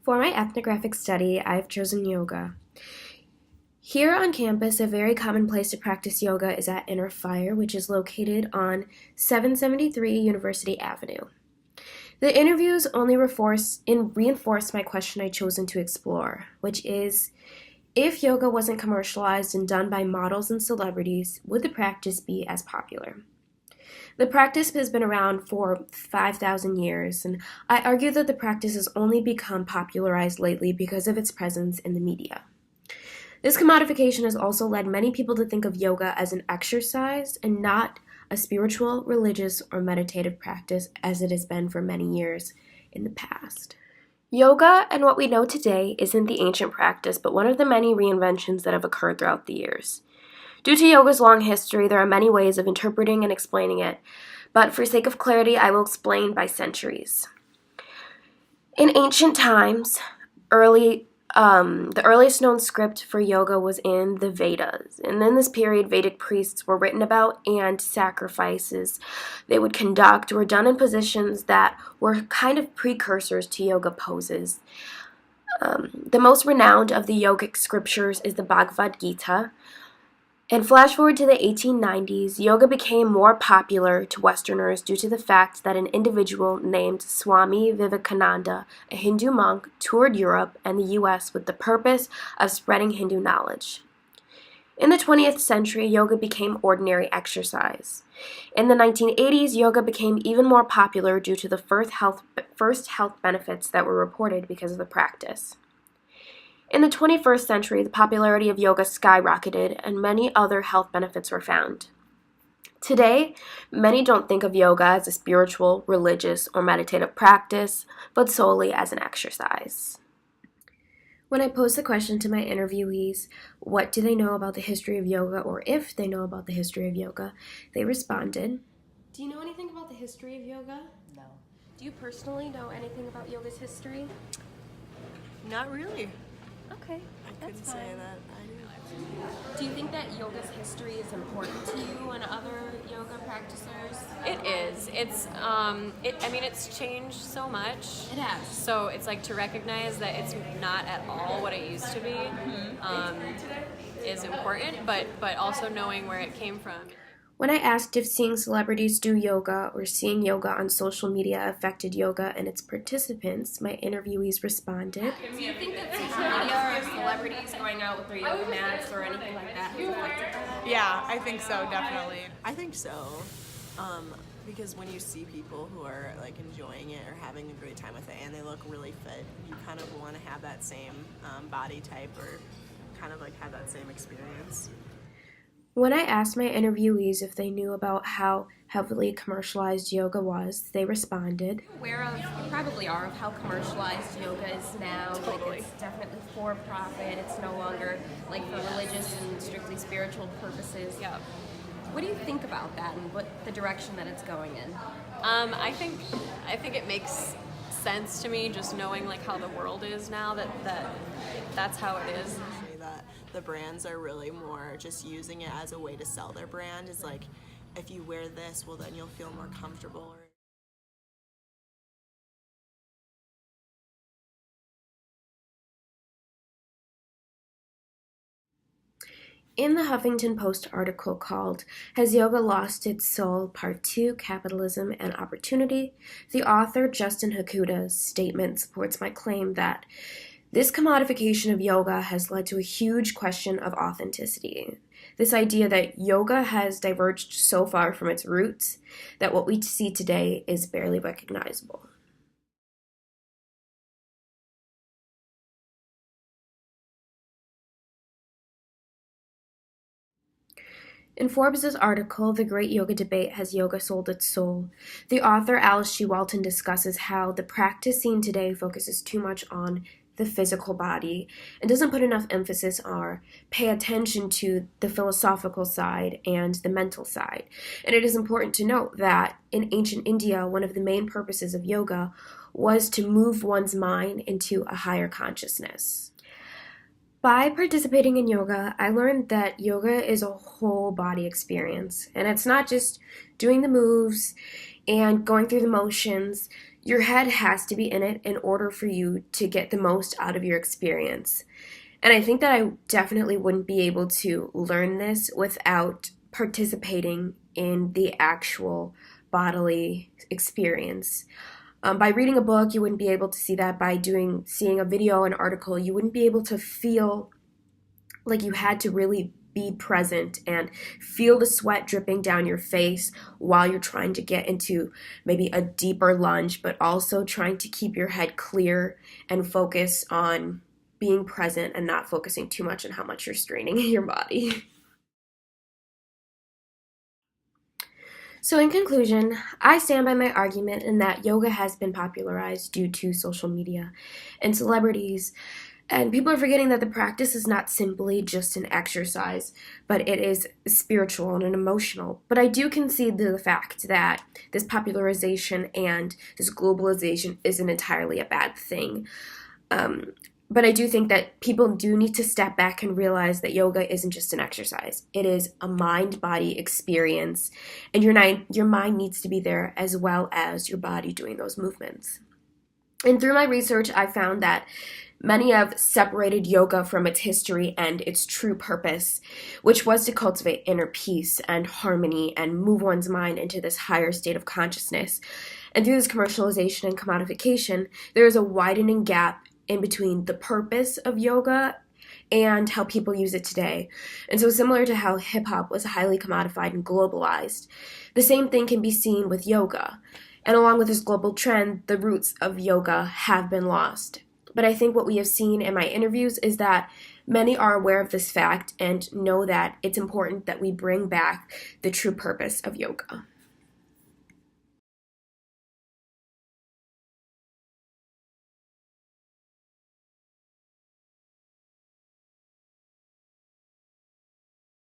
For my ethnographic study, I've chosen yoga. Here on campus, a very common place to practice yoga is at Inner Fire, which is located on 773 University Avenue. The interviews only reinforced my question I'd chosen to explore, which is, if yoga wasn't commercialized and done by models and celebrities, would the practice be as popular? The practice has been around for 5,000 years, and I argue that the practice has only become popularized lately because of its presence in the media. This commodification has also led many people to think of yoga as an exercise and not a spiritual, religious, or meditative practice as it has been for many years in the past. Yoga and what we know today isn't the ancient practice, but one of the many reinventions that have occurred throughout the years. Due to yoga's long history, there are many ways of interpreting and explaining it, but for sake of clarity, I will explain by centuries. In ancient times, the earliest known script for yoga was in the Vedas, and in this period, Vedic priests were written about, and sacrifices they would conduct were done in positions that were kind of precursors to yoga poses. The most renowned of the yogic scriptures is the Bhagavad Gita. And flash forward to the 1890s, yoga became more popular to Westerners due to the fact that an individual named Swami Vivekananda, a Hindu monk, toured Europe and the US with the purpose of spreading Hindu knowledge. In the 20th century, yoga became ordinary exercise. In the 1980s, yoga became even more popular due to the first health benefits that were reported because of the practice. In the 21st century, the popularity of yoga skyrocketed and many other health benefits were found. Today, many don't think of yoga as a spiritual, religious, or meditative practice, but solely as an exercise. When I posed the question to my interviewees, what do they know about the history of yoga, or if they know about the history of yoga, they responded, "Do you know anything about the history of yoga?" No. Do you personally know anything about yoga's history? Not really. Okay, I couldn't say that I do. Do you think that yoga's history is important to you and other yoga practitioners? It is. It's changed so much. It has. So it's like to recognize that it's not at all what it used to be is important, but also knowing where it came from. When I asked if seeing celebrities do yoga or seeing yoga on social media affected yoga and its participants, my interviewees responded, Do you think that social media or celebrities going out with their yoga mats or anything like that has affected that? Yeah, I think so, definitely. I think so. Because when you see people who are like enjoying it or having a great time with it and they look really fit, you kind of want to have that same body type or kind of like have that same experience. When I asked my interviewees if they knew about how heavily commercialized yoga was, they responded, Aware of, you probably are, of how commercialized yoga is now. Totally. Like it's definitely for profit. It's no longer like for religious and strictly spiritual purposes. Yeah. What do you think about that and what the direction that it's going in? I think it makes sense to me just knowing like how the world is now that's how it is. That the brands are really more just using it as a way to sell their brand. Is like, if you wear this, well then you'll feel more comfortable. In the Huffington Post article called "Has Yoga Lost Its Soul? Part 2, Capitalism and Opportunity?", the author Justin Hakuda's statement supports my claim that this commodification of yoga has led to a huge question of authenticity. This idea that yoga has diverged so far from its roots that what we see today is barely recognizable. In Forbes' article, The Great Yoga Debate, Has Yoga Sold Its Soul?, the author Alice G. Walton discusses how the practice seen today focuses too much on the physical body and doesn't put enough emphasis or pay attention to the philosophical side and the mental side. And it is important to note that in ancient India, one of the main purposes of yoga was to move one's mind into a higher consciousness. By participating in yoga, I learned that yoga is a whole body experience, and it's not just doing the moves and going through the motions. your head has to be in it in order for you to get the most out of your experience. And I think that I definitely wouldn't be able to learn this without participating in the actual bodily experience. By reading a book, you wouldn't be able to see that. By seeing a video, an article, you wouldn't be able to feel like you had to really be present and feel the sweat dripping down your face while you're trying to get into maybe a deeper lunge, but also trying to keep your head clear and focus on being present and not focusing too much on how much you're straining your body. So in conclusion, I stand by my argument in that yoga has been popularized due to social media and celebrities, and people are forgetting that the practice is not simply just an exercise, but it is spiritual and an emotional. But I do concede to the fact that this popularization and this globalization isn't entirely a bad thing. But I do think that people do need to step back and realize that yoga isn't just an exercise. It is a mind-body experience, and your mind needs to be there as well as your body doing those movements. And through my research, I found that many have separated yoga from its history and its true purpose, which was to cultivate inner peace and harmony and move one's mind into this higher state of consciousness. And through this commercialization and commodification, there is a widening gap in between the purpose of yoga and how people use it today. And so similar to how hip-hop was highly commodified and globalized, the same thing can be seen with yoga. And along with this global trend, the roots of yoga have been lost. But I think what we have seen in my interviews is that many are aware of this fact and know that it's important that we bring back the true purpose of yoga.